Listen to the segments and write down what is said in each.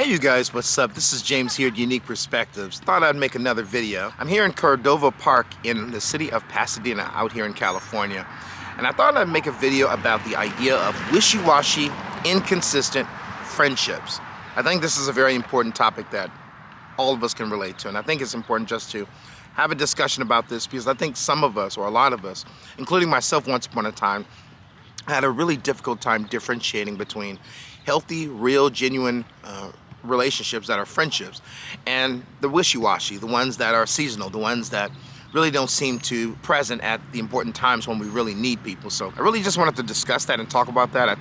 Hey you guys, what's up? This is James here at Unique Perspectives. Thought I'd make another video. I'm here in Cordova Park in the city of Pasadena out here in California. And I thought I'd make a video about the idea of wishy-washy, inconsistent friendships. I think this is a very important topic that all of us can relate to. And I think it's important just to have a discussion about this because I think some of us, or a lot of us, including myself once upon a time, had a really difficult time differentiating between healthy, real, genuine relationships that are friendships and the wishy-washy, the ones that are seasonal, the ones that really don't seem to present at the important times when we really need people. So I really just wanted to discuss that and talk about that.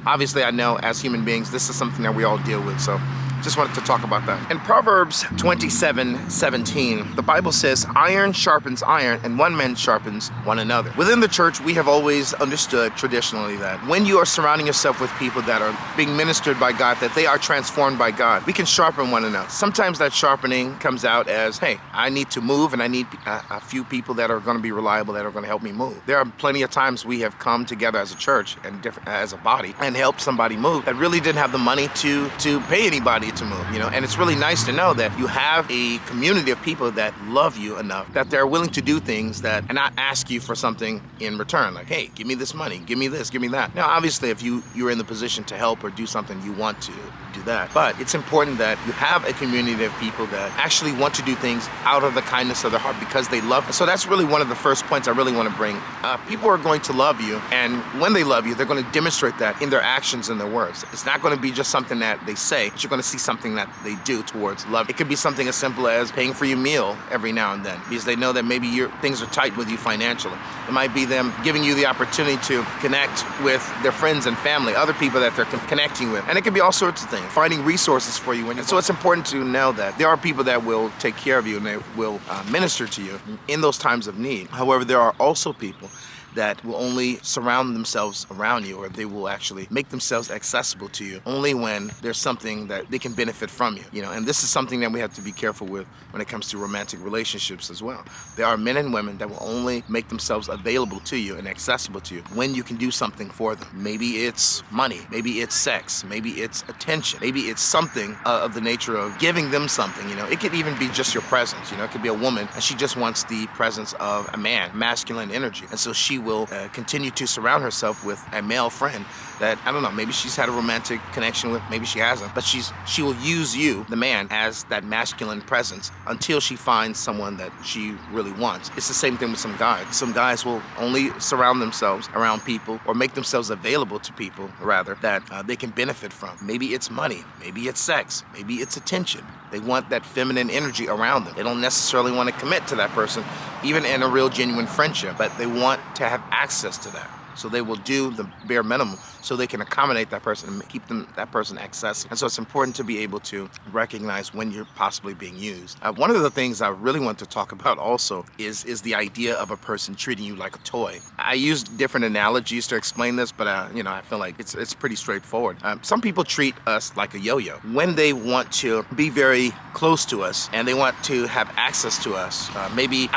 Obviously I know as human beings this is something that we all deal with, so just wanted to talk about that. In Proverbs 27:17, the Bible says, iron sharpens iron and one man sharpens one another. Within the church, we have always understood traditionally that when you are surrounding yourself with people that are being ministered by God, that they are transformed by God, we can sharpen one another. Sometimes that sharpening comes out as, hey, I need to move and I need a few people that are going to be reliable, that are going to help me move. There are plenty of times we have come together as a church and as a body and helped somebody move that really didn't have the money to pay anybody to move, and it's really nice to know that you have a community of people that love you enough that they're willing to do things that and not ask you for something in return, like, hey, give me this money, give me this, give me that. Now obviously if you're in the position to help or do something, you want to do that, but it's important that you have a community of people that actually want to do things out of the kindness of their heart because they love you. So that's really one of the first points I really want to bring. People are going to love you, and when they love you, they're going to demonstrate that in their actions and their words. It's not going to be just something that they say, but you're going to see something that they do towards love. It could be something as simple as paying for your meal every now and then because they know that maybe things are tight with you financially. It might be them giving you the opportunity to connect with their friends and family, other people that they're connecting with, and it could be all sorts of things, finding resources for you. And so it's important to know that there are people that will take care of you and they will minister to you in those times of need. However, there are also people that will only surround themselves around you, or they will actually make themselves accessible to you only when there's something that they can benefit from you. And this is something that we have to be careful with when it comes to romantic relationships as well. There are men and women that will only make themselves available to you and accessible to you when you can do something for them. Maybe it's money, maybe it's sex, maybe it's attention, maybe it's something of the nature of giving them something. It could even be just your presence. It could be a woman and she just wants the presence of a man, masculine energy, and so she will continue to surround herself with a male friend that, I don't know, maybe she's had a romantic connection with, maybe she hasn't, but she will use you, the man, as that masculine presence until she finds someone that she really wants. It's the same thing with some guys. Some guys will only surround themselves around people or make themselves available to people, rather, that they can benefit from. Maybe it's money, maybe it's sex, maybe it's attention. They want that feminine energy around them. They don't necessarily want to commit to that person, even in a real genuine friendship, but they want to have access to that. So they will do the bare minimum so they can accommodate that person and keep that person accessible. And so it's important to be able to recognize when you're possibly being used. One of the things I really want to talk about also is the idea of a person treating you like a toy. I use different analogies to explain this, but I feel like it's pretty straightforward. Some people treat us like a yo-yo. When they want to be very close to us and they want to have access to us, maybe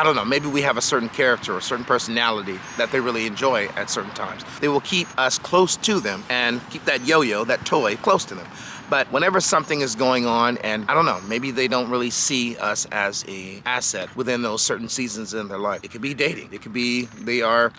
we have a certain character or a certain personality that they really enjoy at certain times. They will keep us close to them and keep that yo-yo, that toy, close to them. But whenever something is going on and, maybe they don't really see us as an asset within those certain seasons in their life. It could be dating. It could be they are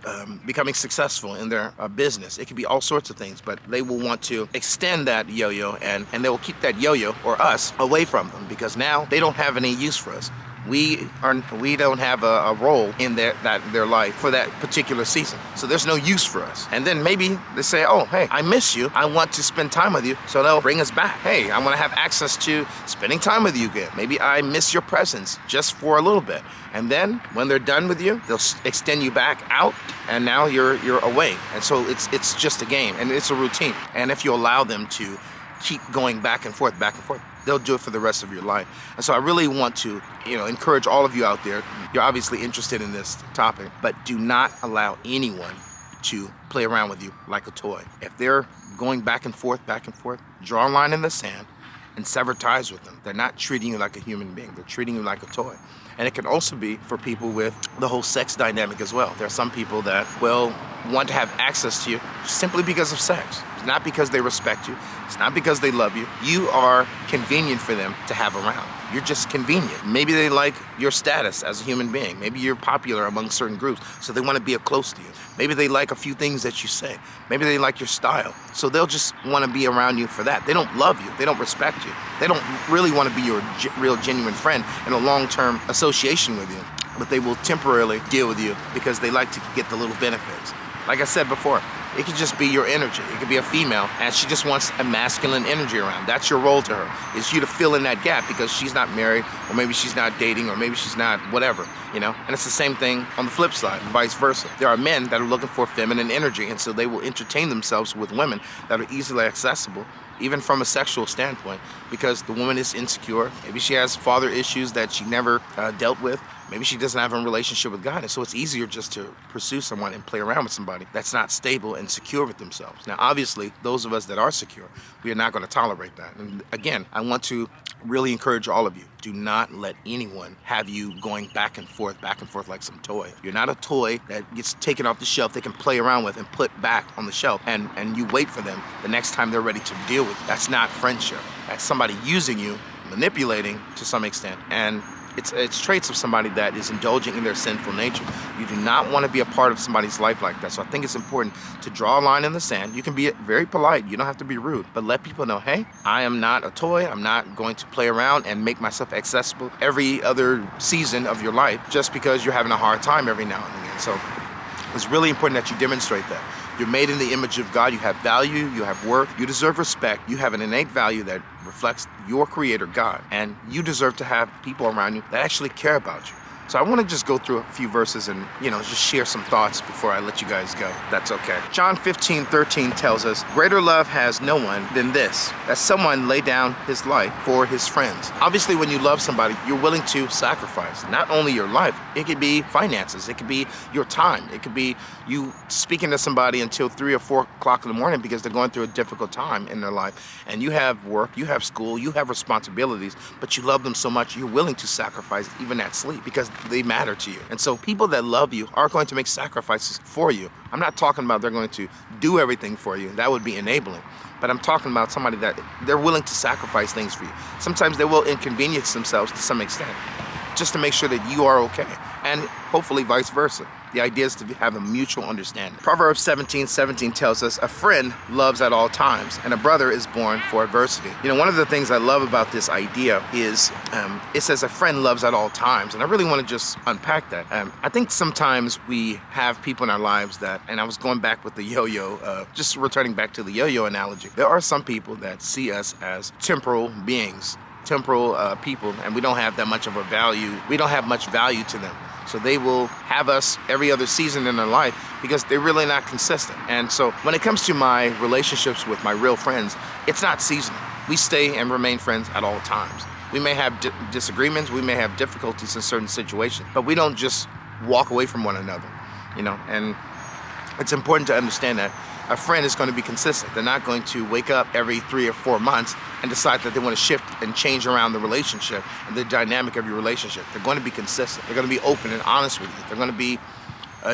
becoming successful in their business. It could be all sorts of things, but they will want to extend that yo-yo and they will keep that yo-yo or us away from them because now they don't have any use for us. We don't have a role in their life for that particular season. So there's no use for us. And then maybe they say, oh, hey, I miss you. I want to spend time with you. So they'll bring us back. Hey, I want to have access to spending time with you again. Maybe I miss your presence just for a little bit. And then when they're done with you, they'll extend you back out and now you're away. And so it's just a game and it's a routine. And if you allow them to keep going back and forth, they'll do it for the rest of your life. And so I really want to, encourage all of you out there. You're obviously interested in this topic, but do not allow anyone to play around with you like a toy. If they're going back and forth, draw a line in the sand and sever ties with them. They're not treating you like a human being. They're treating you like a toy. And it can also be for people with the whole sex dynamic as well. There are some people that will want to have access to you simply because of sex. It's not because they respect you. It's not because they love you. You are convenient for them to have around. You're just convenient. Maybe they like your status as a human being. Maybe you're popular among certain groups, so they want to be up close to you. Maybe they like a few things that you say. Maybe they like your style, so they'll just want to be around you for that. They don't love you. They don't respect you. They don't really want to be your real, genuine friend in a long-term association with you, but they will temporarily deal with you because they like to get the little benefits. Like I said before, it could just be your energy. It could be a female, and she just wants a masculine energy around. That's your role to her, is you to fill in that gap because she's not married, or maybe she's not dating, or maybe she's not whatever, you know? And it's the same thing on the flip side, vice versa. There are men that are looking for feminine energy, and so they will entertain themselves with women that are easily accessible, even from a sexual standpoint, because the woman is insecure. Maybe she has father issues that she never dealt with. Maybe she doesn't have a relationship with God, and so it's easier just to pursue someone and play around with somebody that's not stable and secure with themselves. Now, obviously, those of us that are secure, we are not going to tolerate that. And again, I want to really encourage all of you, do not let anyone have you going back and forth like some toy. You're not a toy that gets taken off the shelf they can play around with and put back on the shelf, and you wait for them the next time they're ready to deal with you. That's not friendship. That's somebody using you, manipulating to some extent, and it's traits of somebody that is indulging in their sinful nature. You do not want to be a part of somebody's life like that. So I think it's important to draw a line in the sand. You can be very polite. You don't have to be rude, but let people know, hey, I am not a toy. I'm not going to play around and make myself accessible every other season of your life just because you're having a hard time every now and again. So it's really important that you demonstrate that. You're made in the image of God. You have value, you have worth, you deserve respect, you have an innate value that reflects your creator, God, and you deserve to have people around you that actually care about you. So I want to just go through a few verses and, just share some thoughts before I let you guys go. That's okay. John 15:13 tells us, greater love has no one than this, that someone lay down his life for his friends. Obviously, when you love somebody, you're willing to sacrifice not only your life, it could be finances, it could be your time, it could be you speaking to somebody until 3 or 4 o'clock in the morning because they're going through a difficult time in their life. And you have work, you have school, you have responsibilities, but you love them so much, you're willing to sacrifice even that sleep because they matter to you. And so people that love you are going to make sacrifices for you. I'm not talking about they're going to do everything for you. That would be enabling. But I'm talking about somebody that they're willing to sacrifice things for you. Sometimes they will inconvenience themselves to some extent just to make sure that you are okay. And hopefully vice versa. The idea is to have a mutual understanding. Proverbs 17:17 tells us, a friend loves at all times, and a brother is born for adversity. One of the things I love about this idea is it says a friend loves at all times, and I really want to just unpack that. I think sometimes we have people in our lives that, and I was going back with the yo-yo, just returning back to the yo-yo analogy. There are some people that see us as temporal beings, temporal people, and we don't have that much of a value. We don't have much value to them. So they will have us every other season in their life because they're really not consistent. And so when it comes to my relationships with my real friends, it's not seasonal. We stay and remain friends at all times. We may have disagreements, we may have difficulties in certain situations, but we don't just walk away from one another, and it's important to understand that a friend is going to be consistent. They're not going to wake up every 3 or 4 months and decide that they want to shift and change around the relationship and the dynamic of your relationship. They're going to be consistent. They're going to be open and honest with you. They're going to be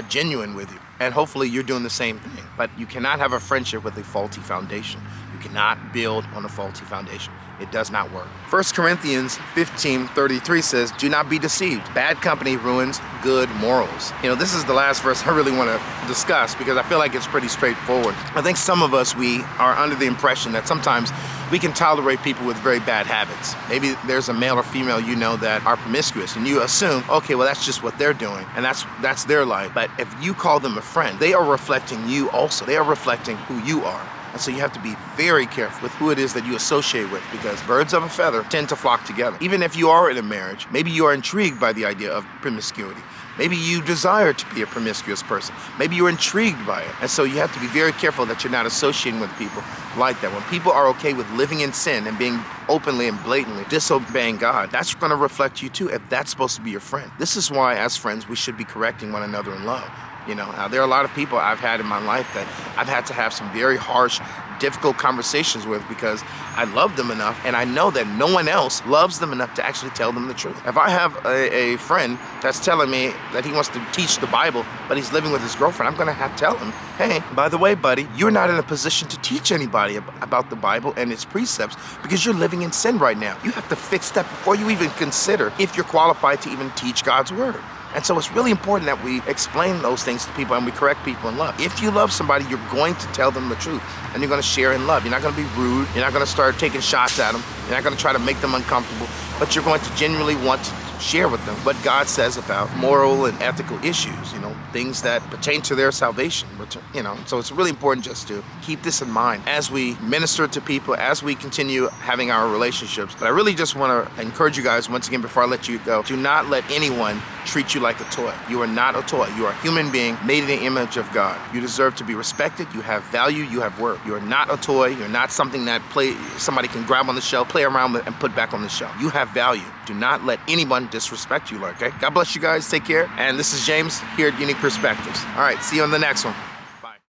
genuine with you. And hopefully you're doing the same thing. But you cannot have a friendship with a faulty foundation. You cannot build on a faulty foundation. It does not work. 1 Corinthians 15:33 says, do not be deceived. Bad company ruins good morals. This is the last verse I really want to discuss because I feel like it's pretty straightforward. I think some of us, we are under the impression that sometimes we can tolerate people with very bad habits. Maybe there's a male or female that are promiscuous, and you assume, okay, well, that's just what they're doing, and that's their life. But if you call them a friend, they are reflecting you also. They are reflecting who you are. And so you have to be very careful with who it is that you associate with, because birds of a feather tend to flock together. Even if you are in a marriage, maybe you are intrigued by the idea of promiscuity. Maybe you desire to be a promiscuous person. Maybe you're intrigued by it. And so you have to be very careful that you're not associating with people like that. When people are okay with living in sin and being openly and blatantly disobeying God, that's going to reflect you too if that's supposed to be your friend. This is why, as friends, we should be correcting one another in love. Now, there are a lot of people I've had in my life that I've had to have some very harsh difficult conversations with because I love them enough and I know that no one else loves them enough to actually tell them the truth. If I have a friend that's telling me that he wants to teach the Bible, but he's living with his girlfriend, I'm gonna have to tell him, hey, by the way, buddy, you're not in a position to teach anybody about the Bible and its precepts because you're living in sin right now. You have to fix that before you even consider if you're qualified to even teach God's word. And so it's really important that we explain those things to people and we correct people in love. If you love somebody, you're going to tell them the truth and you're going to share in love. You're not going to be rude. You're not going to start taking shots at them. You're not going to try to make them uncomfortable, but you're going to genuinely want to share with them what God says about moral and ethical issues, things that pertain to their salvation, So it's really important just to keep this in mind as we minister to people, as we continue having our relationships. But I really just want to encourage you guys, once again, before I let you go, do not let anyone treat you like a toy. You are not a toy. You are a human being made in the image of God. You deserve to be respected. You have value. You have worth. You are not a toy. You're not something that somebody can grab on the shelf, play around with, and put back on the shelf. You have value. Do not let anyone disrespect you, okay? God bless you guys. Take care. And this is James here at Unique Perspectives. All right, see you on the next one.